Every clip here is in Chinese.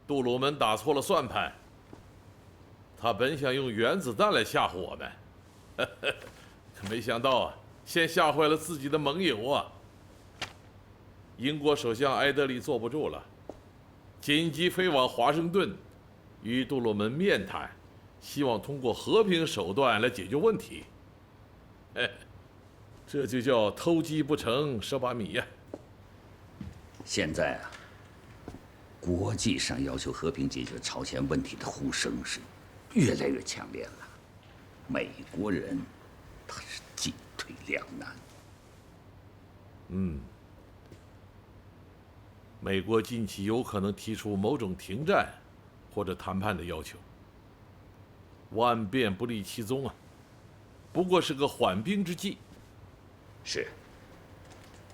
杜鲁门打错了算盘，他本想用原子弹来吓唬我们，可没想到啊，先吓坏了自己的盟友啊。英国首相埃德里坐不住了，紧急飞往华盛顿，与杜鲁门面谈，希望通过和平手段来解决问题。这就叫偷鸡不成蚀把米呀。现在啊，国际上要求和平解决朝鲜问题的呼声是越来越强烈了。美国人他是进退两难。美国近期有可能提出某种停战或者谈判的要求，万变不离其宗啊，不过是个缓兵之计。是，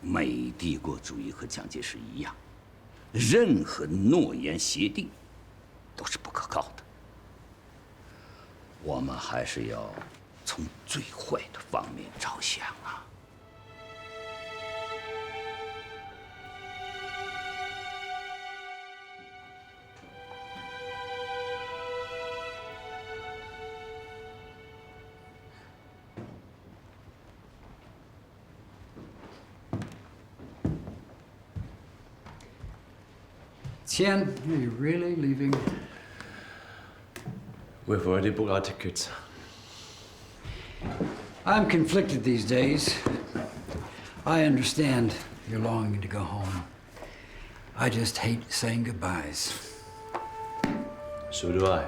美帝国主义和蒋介石一样，任何诺言协定都是不可靠的。我们还是要从最坏的方面着想啊。Qian, are you really leaving? We've already booked our tickets. I'm conflicted these days. I understand you're longing to go home. I just hate saying goodbyes. So do I.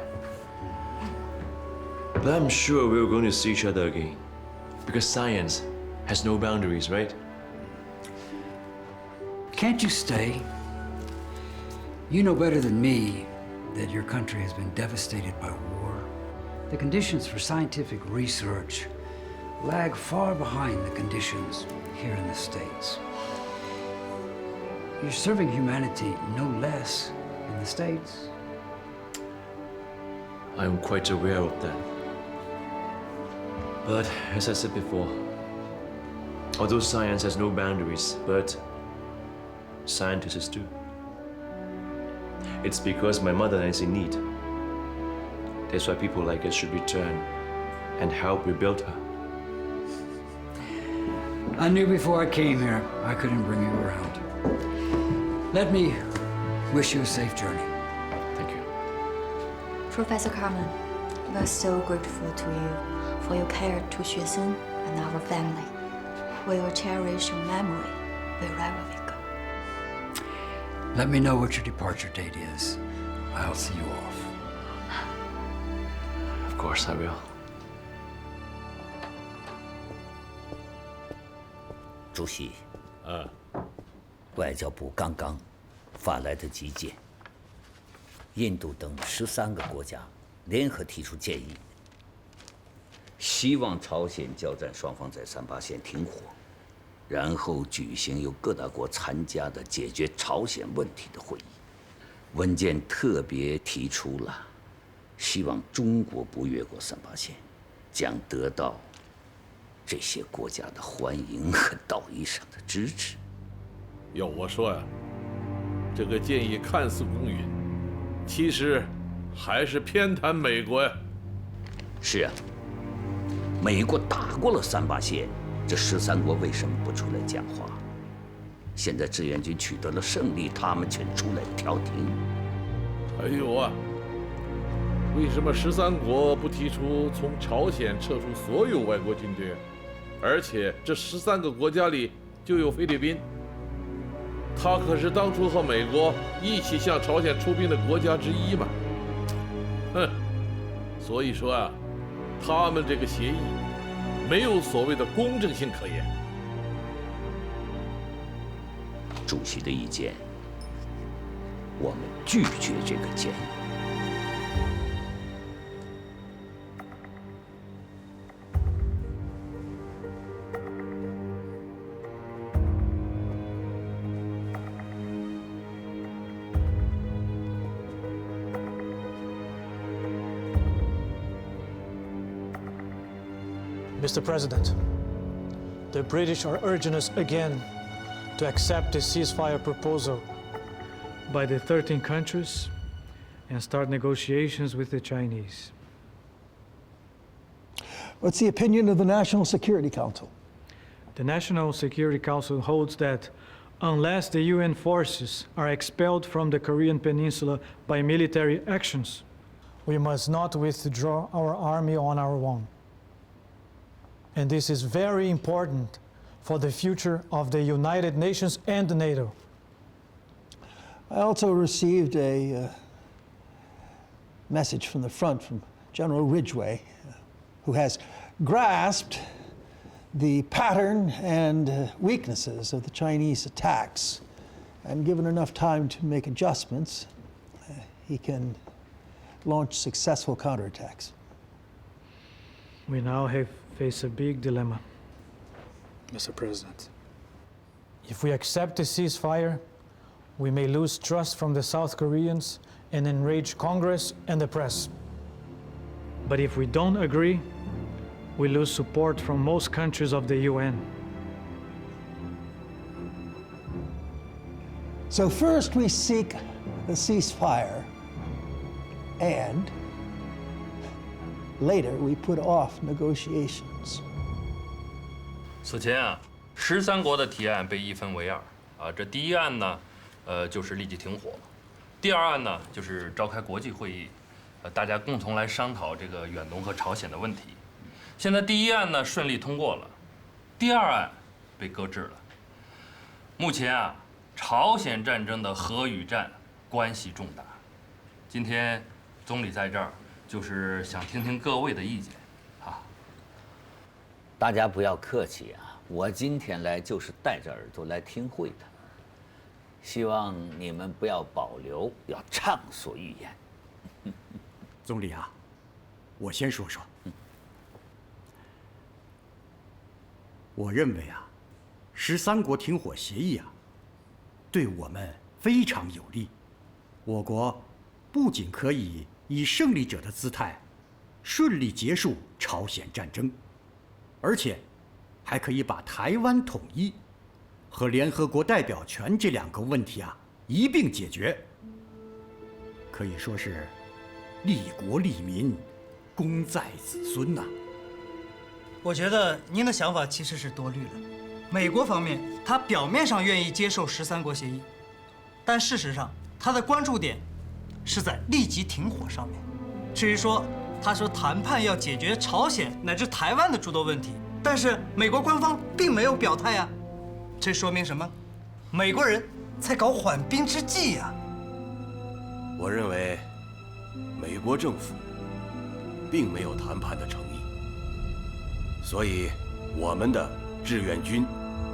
But I'm sure we're going to see each other again. Because science has no boundaries, right? Can't you stay? You know better than me that your country has been devastated by war. The conditions for scientific research lag far behind the conditions here in the States. You're serving humanity no less in the States. I'm quite aware of that. But as I said before, although science has no boundaries, but scientists do. It's because my motherland is in need. That's why people like us should return and help rebuild her. I knew before I came here I couldn't bring you around. Let me wish you a safe journey. Thank you. Professor Carmen, we're so grateful to you for your care to Xuesen and our family. We will cherish your memory wherever we go. Let me know what your departure date is. I'll see you off. Of course I will. 主席，外交部刚刚发来的急件，印度等13个国家联合提出建议，希望朝鲜交战双方在38线停火，然后举行由各大国参加的解决朝鲜问题的会议。文件特别提出了，希望中国不越过38线，将得到这些国家的欢迎和道义上的支持。要我说呀，这个建议看似公允，其实还是偏袒美国呀。是啊，美国打过了38线，这13国为什么不出来讲话？现在志愿军取得了胜利，他们却出来调停。还有啊，为什么13国不提出从朝鲜撤出所有外国军队啊？而且这13个国家里就有菲律宾，他可是当初和美国一起向朝鲜出兵的国家之一嘛。所以说啊，他们这个协议没有所谓的公正性可言。主席的意见，我们拒绝这个建议。Mr. President, the British are urging us again to accept the ceasefire proposal by the 13 countries and start negotiations with the Chinese. What's the opinion of the National Security Council? The National Security Council holds that unless the UN forces are expelled from the Korean Peninsula by military actions, we must not withdraw our army on our own. And this is very important for the future of the United Nations and NATO. I also received a message from the front from General Ridgway, who has grasped the pattern and weaknesses of the Chinese attacks, and given enough time to make adjustments, he can launch successful counterattacks. We now face a big dilemma. Mr. President. If we accept the ceasefire, we may lose trust from the South Koreans and enrage Congress and the press. But if we don't agree, we lose support from most countries of the UN. So first we seek the ceasefire, and later we put off negotiations. 此前啊，13国的提案被一分为二啊。这第一案呢，就是立即停火；第二案呢，就是召开国际会议，大家共同来商讨这个远东和朝鲜的问题。现在第一案呢顺利通过了，第二案被搁置了。目前啊，朝鲜战争的核与战关系重大。今天总理在这儿，就是想听听各位的意见。 大家不要客气啊！我今天来就是带着耳朵来听会的，希望你们不要保留，要畅所欲言。总理啊，我先说说。我认为啊，13国停火协议啊，对我们非常有利。我国不仅可以以胜利者的姿态，顺利结束朝鲜战争。 而且，还可以把台湾统一和联合国代表权这2个问题啊一并解决，可以说是利国利民，功在子孙呐。我觉得您的想法其实是多虑了。美国方面，他表面上愿意接受13国协议，但事实上他的关注点是在立即停火上面。至于说， 他说谈判要解决朝鲜乃至台湾的诸多问题，但是美国官方并没有表态啊，这说明什么？美国人在搞缓兵之计啊！我认为，美国政府并没有谈判的诚意，所以我们的志愿军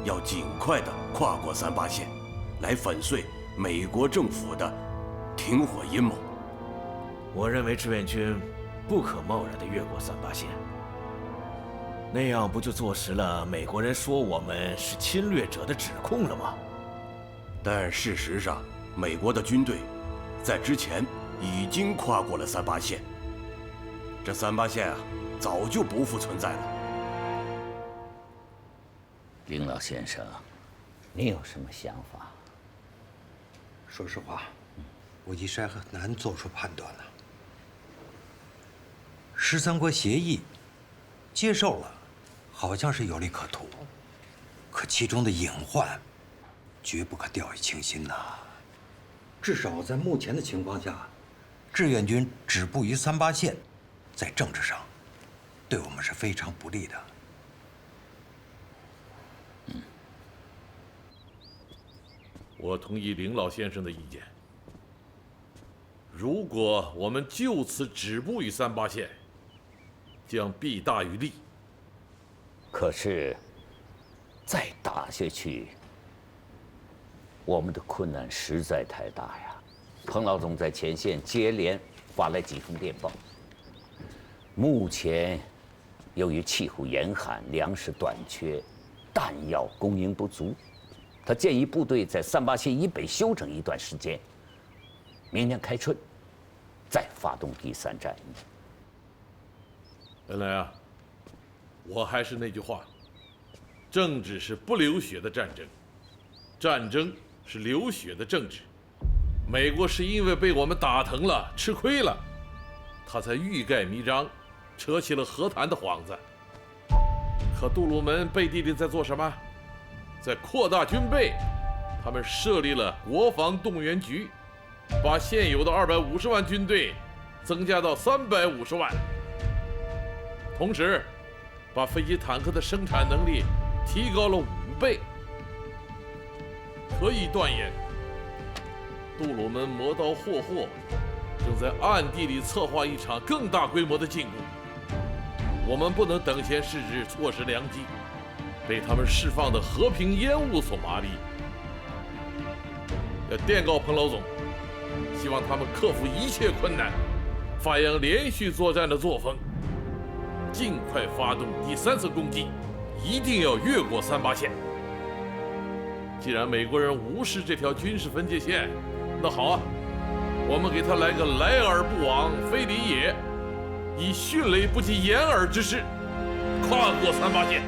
要尽快的跨过38线，来粉碎美国政府的停火阴谋。我认为志愿军 不可贸然地越过38线，那样不就坐实了美国人说我们是侵略者的指控了吗？但事实上，美国的军队在之前已经跨过了38线，这38线啊，早就不复存在了。林老先生，你有什么想法？说实话，我一时还很难做出判断呢。 13国协议接受了，好像是有利可图，可其中的隐患绝不可掉以轻心呐。至少在目前的情况下，志愿军止步于38线，在政治上对我们是非常不利的。我同意林老先生的意见。如果我们就此止步于38线， 将弊大于利。可是，再打下去，我们的困难实在太大呀。彭老总在前线接连发来几封电报。目前，由于气候严寒、粮食短缺、弹药供应不足，他建议部队在38线以北休整一段时间，明年开春再发动第3战役。 原来啊，我还是那句话，政治是不流血的战争，战争是流血的政治。美国是因为被我们打疼了、吃亏了，他才欲盖弥彰，扯起了和谈的幌子。可杜鲁门背地里在做什么？在扩大军备。他们设立了国防动员局，把现有的250万军队增加到350万，同时把飞机坦克的生产能力提高了5倍。可以断言，杜鲁门磨刀霍霍正在暗地里策划一场更大规模的进攻。我们不能等闲视之，错失良机，被他们释放的和平烟雾所麻痹。要电告彭老总，希望他们克服一切困难，发扬连续作战的作风，尽快发动第3次攻击，一定要越过38线。既然美国人无视这条军事分界线，那好啊，我们给他来个来而不往非礼也，以迅雷不及掩耳之势跨过38线。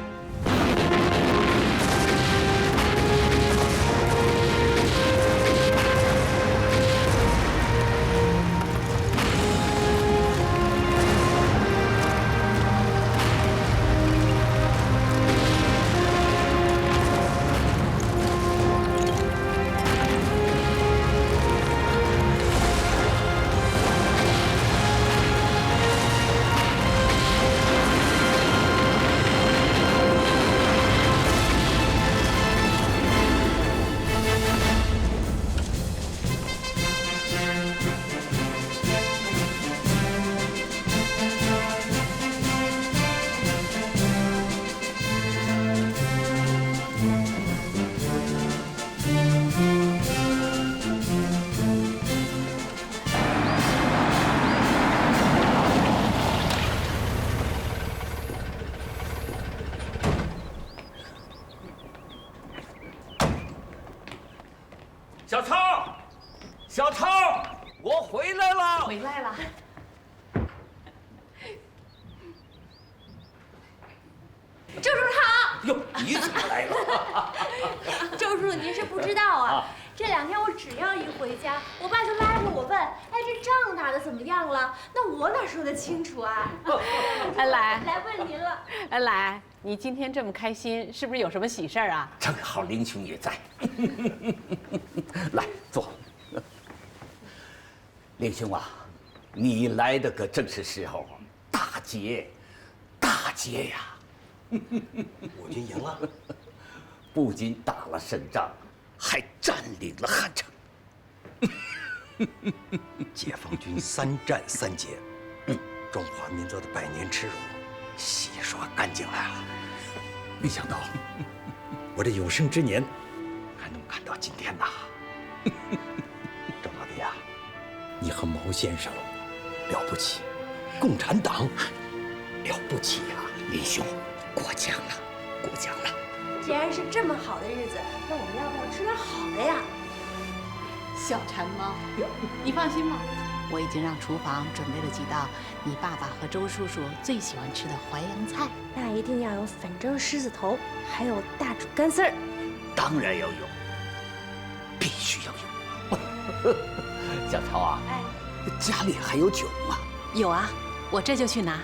小超，小超，我回来了！回来了。周叔好。哟，你怎么来了？周叔，您是不知道啊，这2天我只要一回家，我爸就拉着我问，哎，这仗打得怎么样了？那我哪说得清楚啊？来问您了。来，你今天这么开心，是不是有什么喜事儿啊？正好林兄也在。来坐。林兄啊，你来的可正是时候，大捷，大捷呀！我军赢了，不仅打了胜仗，还占领了汉城。解放军3战3捷，中华民族的100年耻辱洗刷干净了。没想到我这有生之年还能看到今天呐！周老弟呀，你和毛先生了不起，共产党了不起呀！林兄，过奖了，过奖了。既然是这么好的日子，那我们要不要吃点好的呀？小馋猫，你放心吧，我已经让厨房准备了几道你爸爸和周叔叔最喜欢吃的淮扬菜。那一定要有粉蒸狮子头，还有大煮干丝儿。当然要有，必须要有。小超啊，哎，家里还有酒吗？有啊，我这就去拿。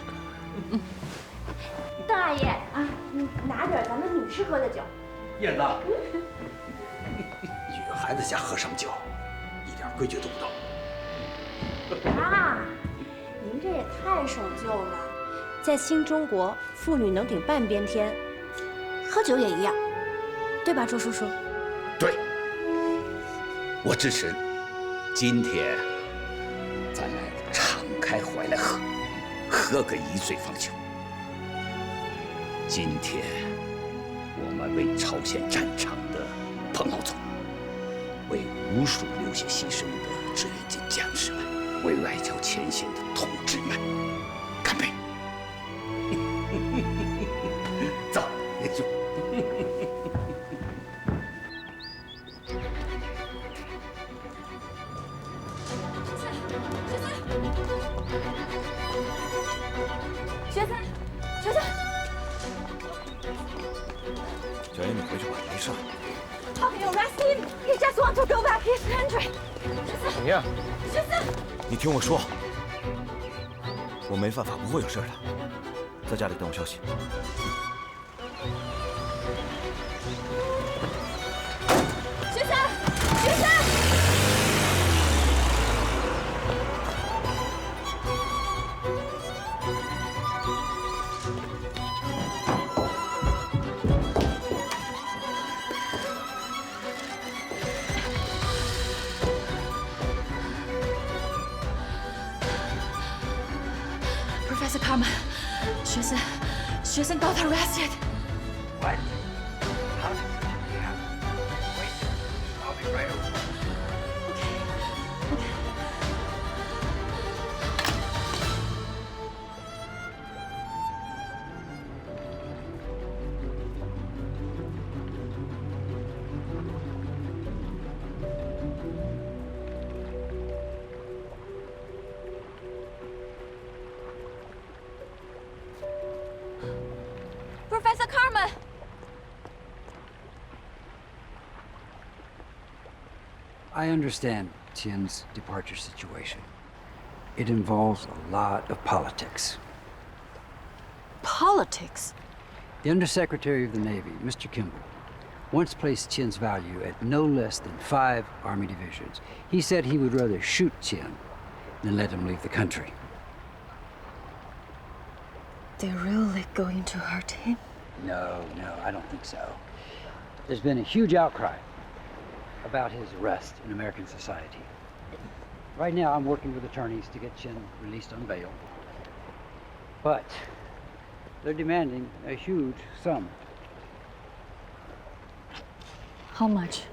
邓阿姨啊，你拿点咱们女士喝的酒。燕子，女孩子家喝什么酒？一点规矩都不懂。啊，您这也太守旧了。在新中国，妇女能顶半边天，喝酒也一样，对吧，周叔叔？对，我支持。今天咱们敞开怀来喝，喝个一醉方休。今天我们为朝鲜战场的彭老总，为无数流血牺牲的志愿军将士们，为外交前线的同志们，干杯！走，林兄。学森，学森。小英，你回去吧，没事。How can you arrest him? He just wants to go back his country. 呀！学森，你听我说，我没犯法，不会有事的。在家里等我消息。学森，学森。Professor Carmen, 学生 got arrested. What? How did it happen? Wait, I'll be right over. Professor Carmen. I understand Tien's departure situation. It involves a lot of politics. Politics? The Undersecretary of the Navy, Mr. Kimball, once placed Tien's value at no less than 5 Army divisions. He said he would rather shoot Tien than let him leave the country. They're really going to hurt him? No, I don't think so. There's been a huge outcry about his arrest in American society. Right now, I'm working with attorneys to get Tien released on bail. But they're demanding a huge sum. How much?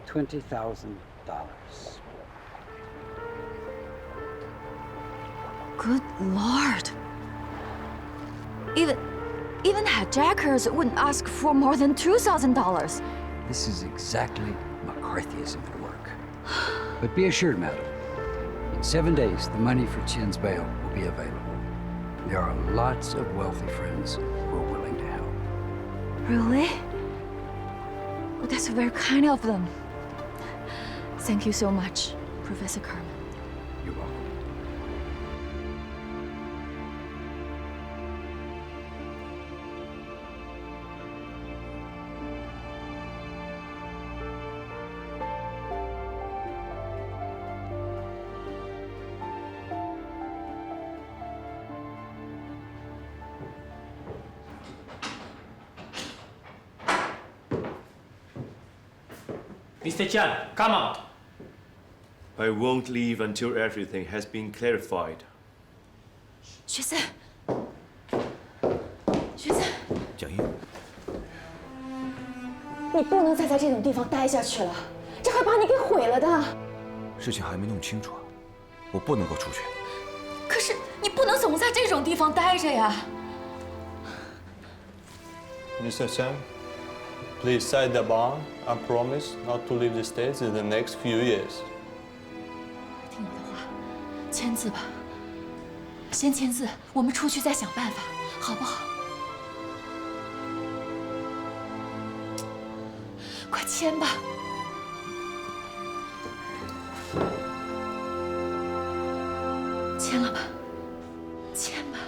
$20,000. Good Lord. Even hijackers wouldn't ask for more than $2,000. This is exactly McCarthyism at work. But be assured, madam, in 7 days, the money for Tien's bail will be available. There are lots of wealthy friends who are willing to help. Really? Oh, that's very kind of them. Thank you so much, Professor Carmen. You're welcome. Mr. Tian, come out. I won't leave until everything has been clarified. 学森，学森，蒋一，你不能再在这种地方待下去了，这会把你给毁了的。事情还没弄清楚，我不能够出去。可是你不能总在这种地方待着呀。Mr. Chen, please sign the bond and promise not to leave the States in the next few years. 听我的话，签字吧。先签字，我们出去再想办法，好不好？快签吧。签了吧，签吧。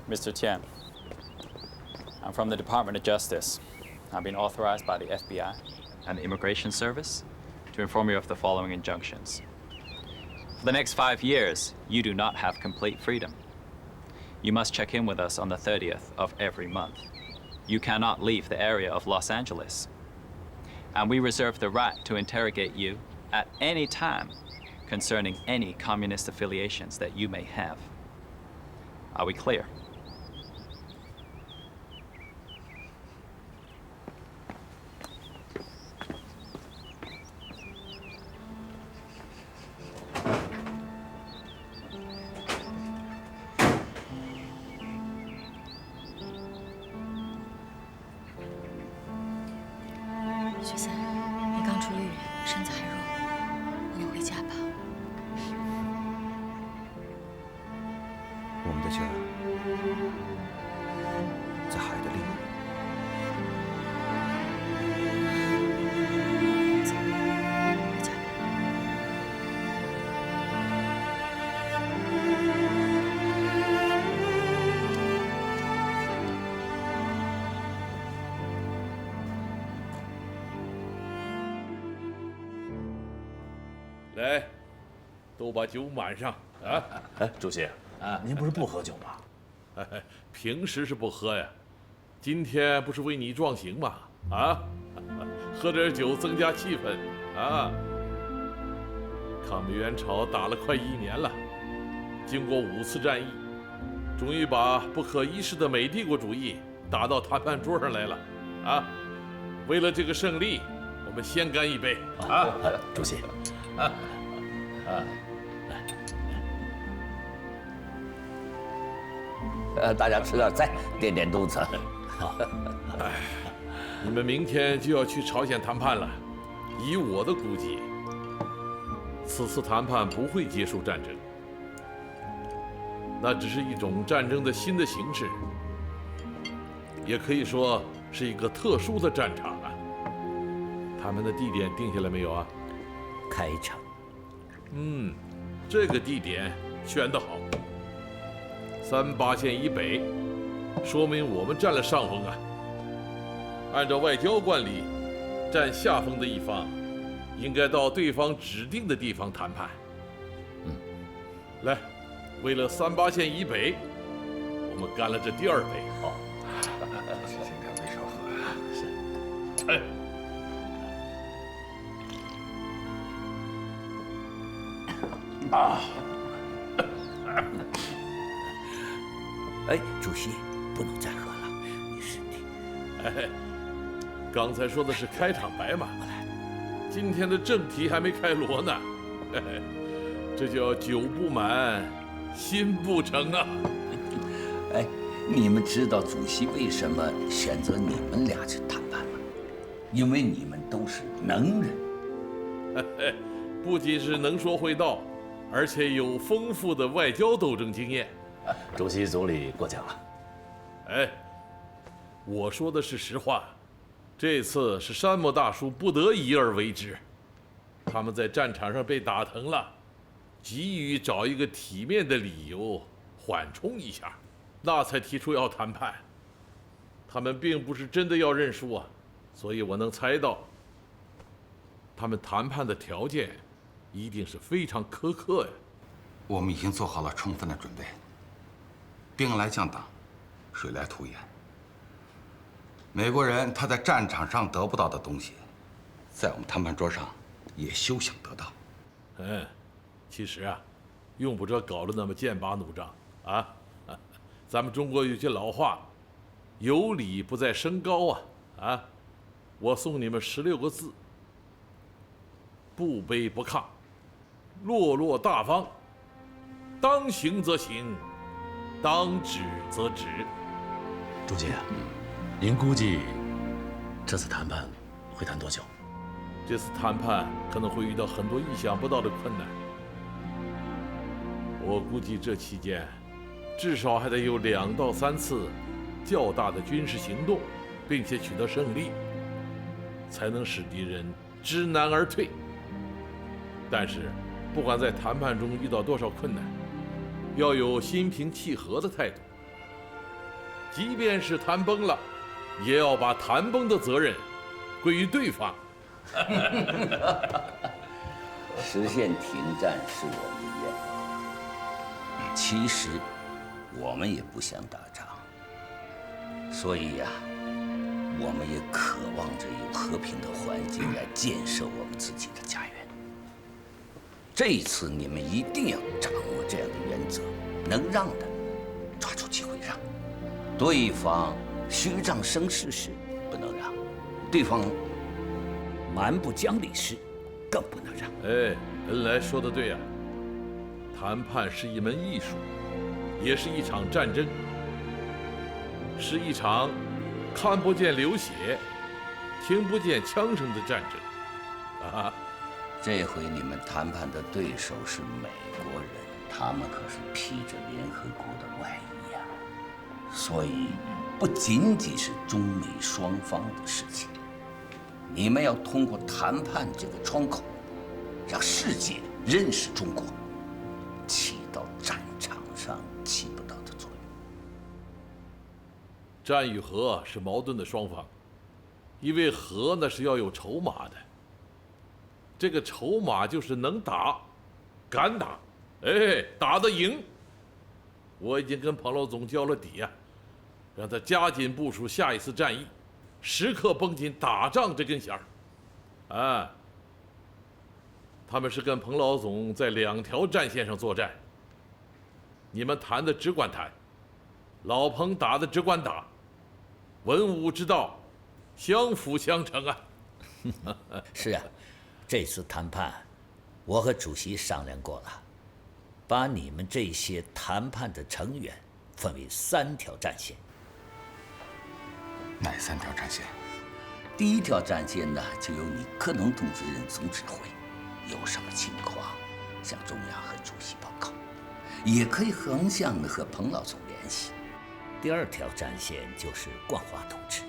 Mr. Tian, I'm from the Department of Justice. I've been authorized by the FBI and the Immigration Service to inform you of the following injunctions. For the next 5 years, you do not have complete freedom. You must check in with us on the 30th of every month. You cannot leave the area of Los Angeles. And we reserve the right to interrogate you at any time concerning any communist affiliations that you may have. Are we clear? 的家在海的另一边。来，都把酒满上啊！哎，主席啊，您不是不喝酒吗？平时是不喝呀，今天不是为你壮行吗？啊，喝点酒增加气氛啊！抗美援朝打了快1年了，经过5次战役，终于把不可一世的美帝国主义打到谈判桌上来了啊！为了这个胜利，我们先干一杯啊！主席。大家吃点菜，垫垫肚子。好。哎，你们明天就要去朝鲜谈判了。以我的估计，此次谈判不会结束战争，那只是一种战争的新的形式，也可以说是一个特殊的战场啊。他们的地点定下来没有啊？开场。这个地点选得好。38线以北，说明我们占了上风啊。按照外交惯例，占下风的一方应该到对方指定的地方谈判。来，为了38线以北，我们干了这第2杯。好，先干杯少喝呀。是。哎，主席，不能再喝了，你身体。刚才说的是开场白嘛，今天的正题还没开锣呢。这叫酒不满，心不成啊。哎，你们知道主席为什么选择你们俩去谈判吗？因为你们都是能人。不仅是能说会道，而且有丰富的外交斗争经验。主席总理过奖了。哎，我说的是实话，这次是山姆大叔不得已而为之。他们在战场上被打疼了，急于找一个体面的理由缓冲一下，那才提出要谈判。他们并不是真的要认输啊，所以我能猜到，他们谈判的条件一定是非常苛刻呀。我们已经做好了充分的准备。兵来将挡，水来土掩。美国人他在战场上得不到的东西，在我们谈判桌上也休想得到。其实啊，用不着搞得那么剑拔弩张啊。咱们中国有句老话，有理不在声高啊。我送你们16个字：不卑不亢，落落大方，当行则行，当止则止。主席，您估计这次谈判会谈多久？这次谈判可能会遇到很多意想不到的困难。我估计这期间，至少还得有2到3次较大的军事行动，并且取得胜利，才能使敌人知难而退。但是，不管在谈判中遇到多少困难，要有心平气和的态度。即便是谈崩了，也要把谈崩的责任归于对方。实现停战是我们的愿望。其实，我们也不想打仗，所以呀，我们也渴望着有和平的环境来建设我们自己的家园。这一次，你们一定要掌握这样的原则：能让的，抓住机会让；对方虚张声势时，不能让；对方蛮不讲理时，更不能让。恩来说的对呀，谈判是一门艺术，也是一场战争，是一场看不见流血、听不见枪声的战争啊！这回你们谈判的对手是美国人，他们可是披着联合国的外衣呀，所以不仅仅是中美双方的事情，你们要通过谈判这个窗口，让世界认识中国，起到战场上起不到的作用。战与和是矛盾的双方，因为和那是要有筹码的，这个筹码就是能打，敢打，打得赢。我已经跟彭老总交了底呀，让他加紧部署下一次战役，时刻绷紧打仗这根弦儿。他们是跟彭老总在2条战线上作战，你们谈的只管谈，老彭打的只管打，文武之道相辅相成啊。是啊，这次谈判，我和主席商量过了，把你们这些谈判的成员分为3条战线。哪3条战线？第1条战线呢，就由你克农同志任总指挥，有什么情况向中央和主席报告，也可以横向的和彭老总联系。第2条战线就是冠华同志，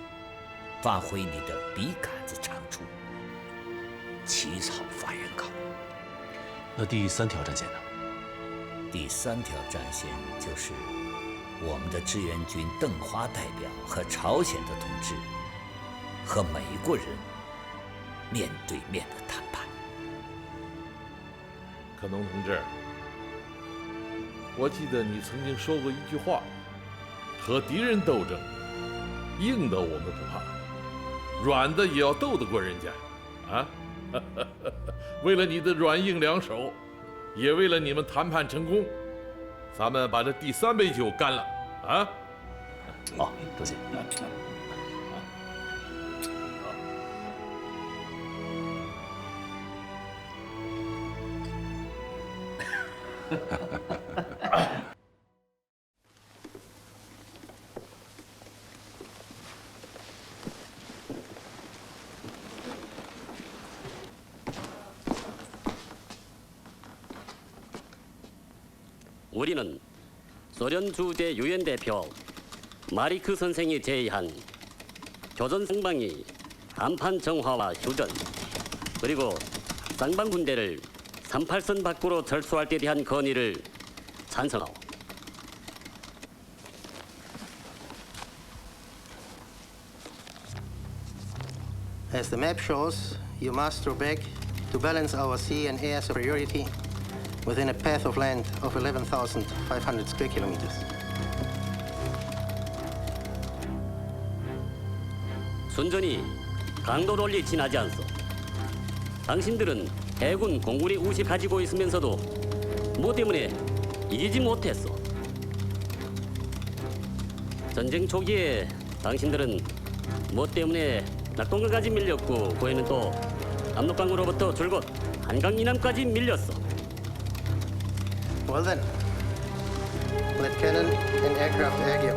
发挥你的笔杆子长处，起草发言稿。那第3条战线呢？第3条战线就是我们的志愿军邓花代表和朝鲜的同志和美国人面对面的谈判。克农同志，我记得你曾经说过一句话：和敌人斗争，硬的我们不怕，软的也要斗得过人家啊！为了你的软硬两手，也为了你们谈判成功，咱们把这第3杯酒干了啊！好，主席。우리는 소련 주재 유엔 대표 마리크 선생이 제의한 조선 쌍방이 한판 정화와 휴전, 그리고 쌍방 군대를 38선 밖으로 철수할 때 대한 건의를 찬성하오. As the map shows, you must draw back to balance our sea and air superiority within a path of land of 11,500 square kilometers. 순전히 강도 논리 지나지 않소. 당신들은 해군, 공군이 우시 가지고 있으면서도 뭐 때문에 이기지 못했어. 전쟁 초기에 당신들은 뭐 때문에 낙동강까지 밀렸고, 후에는 또 압록강으로부터 줄곧 한강 이남까지 밀렸어. Well then, let cannon and aircraft argue.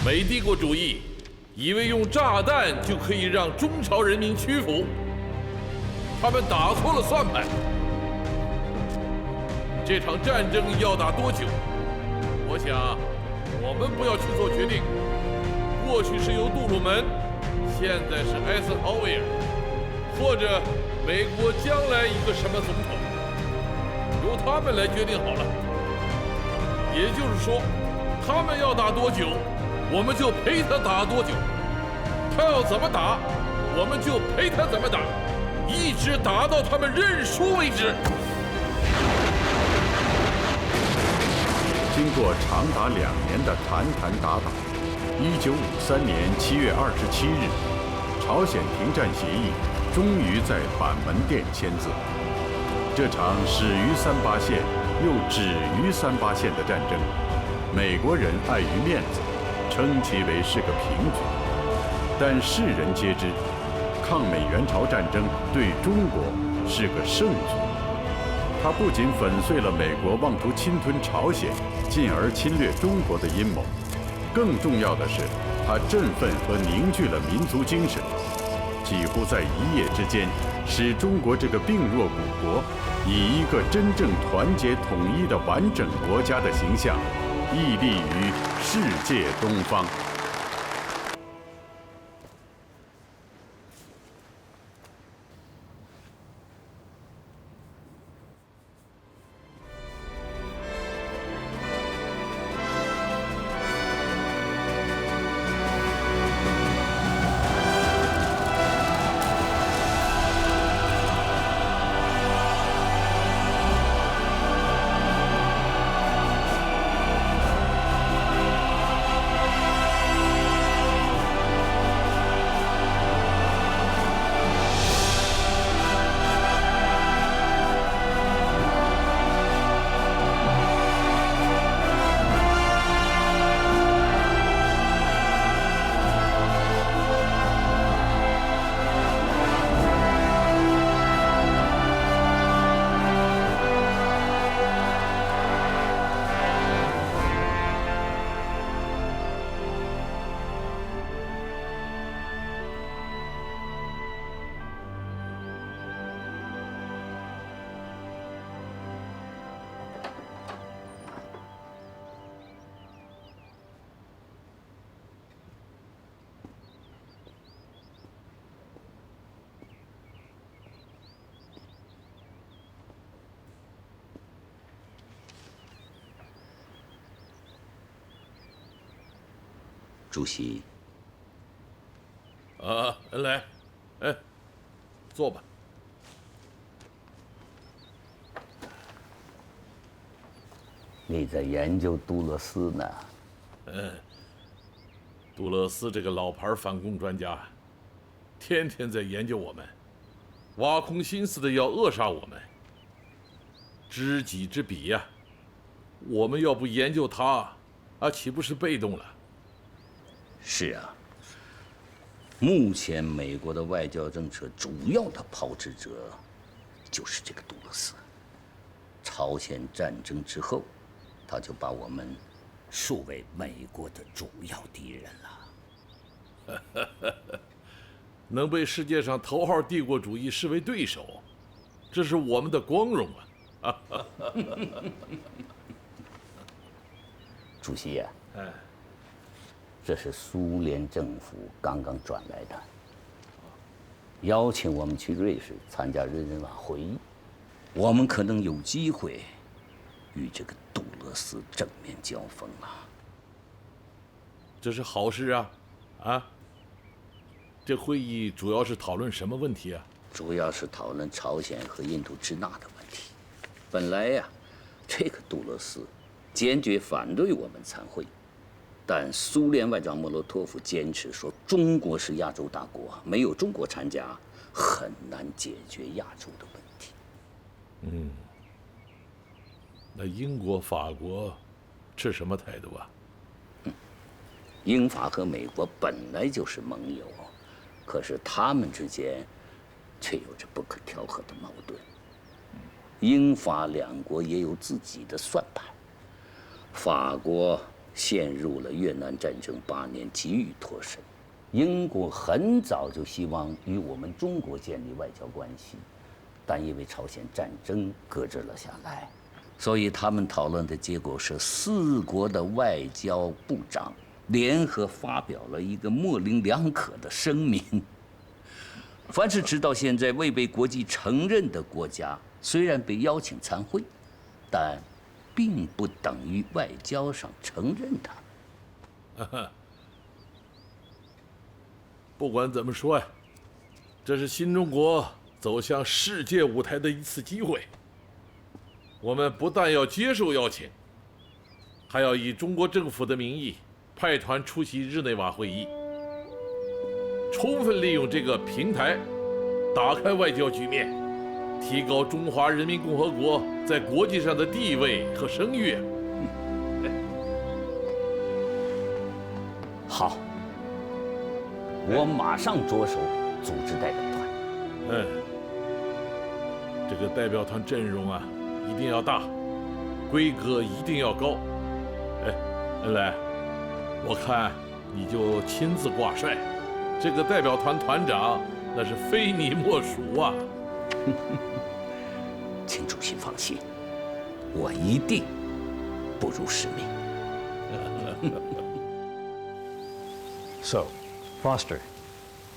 “美帝国主义以为用炸弹就可以让中朝人民屈服。他们打错了算盘。这场战争要打多久？我想，我们不要去做决定。过去是由杜鲁门，现在是艾森豪威尔，或者美国将来一个什么总统，由他们来决定好了。也就是说，他们要打多久，我们就陪他打多久。他要怎么打，我们就陪他怎么打。”一直打到他们认输为止。经过长达2年的谈谈打打，1953年7月27日，朝鲜停战协议终于在板门店签字。这场始于38线又止于38线的战争，美国人碍于面子，称其为是个平局，但世人皆知。抗美援朝战争对中国是个胜作。它不仅粉碎了美国妄图侵吞朝鲜，进而侵略中国的阴谋，更重要的是，它振奋和凝聚了民族精神，几乎在一夜之间，使中国这个病弱古国以一个真正团结统一的完整国家的形象，屹立于世界东方。主席。来，坐吧。你在研究杜勒斯呢？杜勒斯这个老牌反共专家，天天在研究我们，挖空心思的要扼杀我们。知己知彼呀，我们要不研究他，岂不是被动了？是啊，目前美国的外交政策主要的炮制者就是这个杜勒斯。朝鲜战争之后，他就把我们树为美国的主要敌人了。能被世界上头号帝国主义视为对手，这是我们的光荣啊！主席呀，这是苏联政府刚刚转来的，邀请我们去瑞士参加人人网会议，我们可能有机会与这个杜勒斯正面交锋啊。这是好事啊！这会议主要是讨论什么问题啊？主要是讨论朝鲜和印度支那的问题。本来呀，这个杜勒斯坚决反对我们参会。但苏联外长莫洛托夫坚持说，中国是亚洲大国，没有中国参加，很难解决亚洲的问题。那英国、法国持什么态度啊？英法和美国本来就是盟友，可是他们之间却有着不可调和的矛盾。英法两国也有自己的算盘，法国陷入了越南战争8年，急于脱身。英国很早就希望与我们中国建立外交关系，但因为朝鲜战争搁置了下来，所以他们讨论的结果是4国的外交部长联合发表了一个模棱两可的声明。凡是直到现在未被国际承认的国家，虽然被邀请参会，但并不等于外交上承认它。不管怎么说呀，这是新中国走向世界舞台的一次机会。我们不但要接受邀请，还要以中国政府的名义派团出席日内瓦会议，充分利用这个平台，打开外交局面，提高中华人民共和国在国际上的地位和声誉。好，我马上着手组织代表团。这个代表团阵容啊，一定要大，规格一定要高。恩来，我看你就亲自挂帅，这个代表团团长那是非你莫属啊。请主席放心，我一定不辱使命。So, Foster,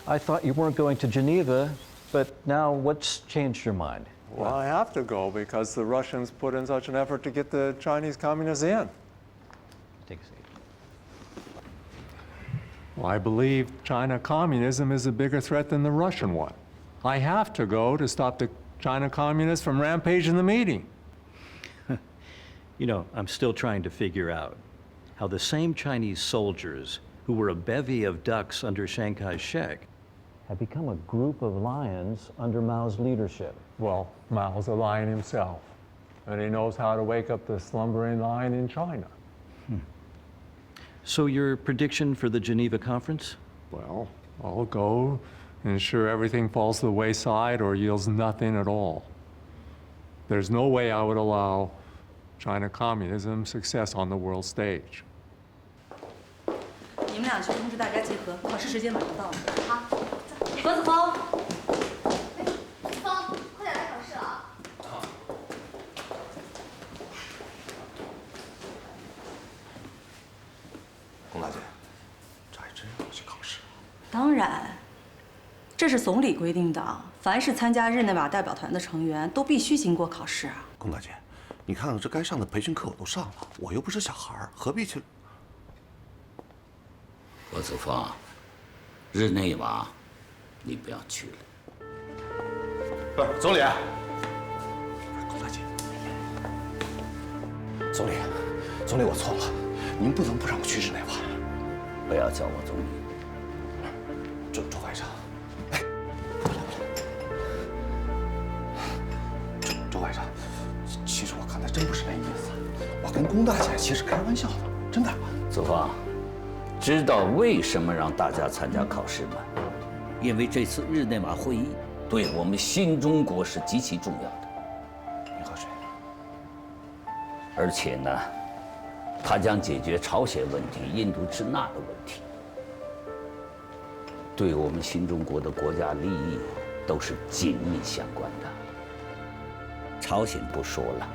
I thought you weren't going to Geneva, but now what's changed your mind? Well, I have to go because the Russians put in such an effort to get the Chinese communists in. Take a seat. Well, I believe China communism is a bigger threat than the Russian one. I have to go to stop the China communists from rampaging the meeting. You know, I'm still trying to figure out how the same Chinese soldiers who were a bevy of ducks under Chiang Kai-shek have become a group of lions under Mao's leadership. Well, Mao's a lion himself, and he knows how to wake up the slumbering lion in China. So your prediction for the Geneva conference? Well, I'll go, ensure everything falls to the wayside or yields nothing at all. There's no way I would allow China communism success on the world stage. 你们俩去通知大家集合，考试时间马上到了。好，何子峰，子峰，快点来考试了。好。龚大姐，这还真让我去考试？当然，这是总理规定的，凡是参加日内瓦代表团的成员都必须经过考试啊。龚大姐，你看看这该上的培训课我都上了，我又不是小孩儿，何必去？何子峰，日内瓦，你不要去了。不是总理，龚大姐，总理，我错了，您不能不让我去日内瓦。不要叫我总理。周外长，周外长，其实我刚才真不是那意思，我跟龚大姐其实开玩笑的，真的。子峰。知道为什么让大家参加考试吗？因为这次日内瓦会议对我们新中国是极其重要的。您喝水。而且呢，它将解决朝鲜问题、印度支那的问题，对我们新中国的国家利益都是紧密相关的。朝鲜不说了，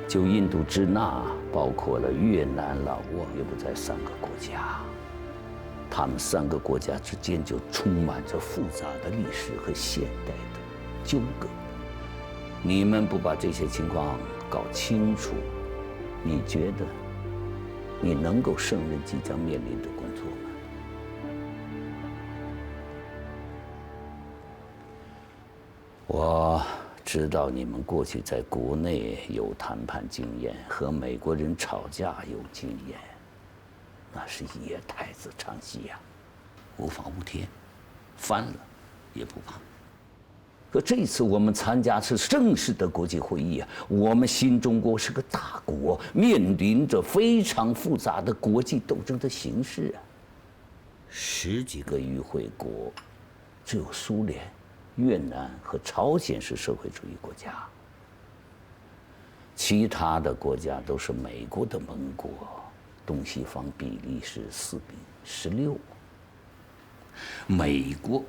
就印度支那，包括了越南、老挝，也不在3个国家。他们3个国家之间就充满着复杂的历史和现代的纠葛。你们不把这些情况搞清楚，你觉得你能够胜任即将面临的工作吗？我知道你们过去在国内有谈判经验，和美国人吵架有经验。那是野太子唱戏呀，无法无天，翻了也不怕。可这次我们参加是正式的国际会议啊，我们新中国是个大国，面临着非常复杂的国际斗争的形势啊。10几个与会国，只有苏联、越南和朝鲜是社会主义国家，其他的国家都是美国的盟国。东西方比例是4比16。美国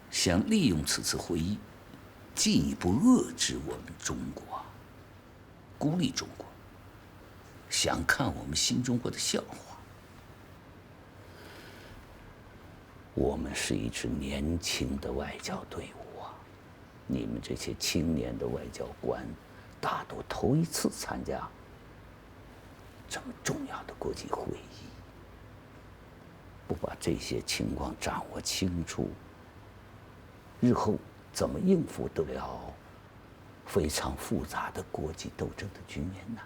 想利用此次会议，进一步遏制我们中国，孤立中国，想看我们新中国的笑话。我们是一支年轻的外交队伍啊，你们这些青年的外交官，大多头一次参加这么重要的国际会议，不把这些情况掌握清楚，日后怎么应付得了非常复杂的国际斗争的局面呢？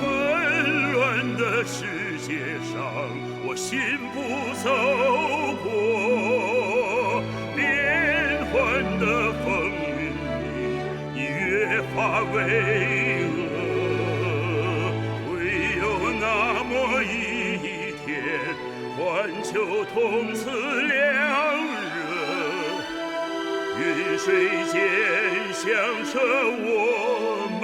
纷乱的世界上，我心不走过变幻的风云里，化为恶，唯有那么一天，环球同此凉热，云水间响彻我们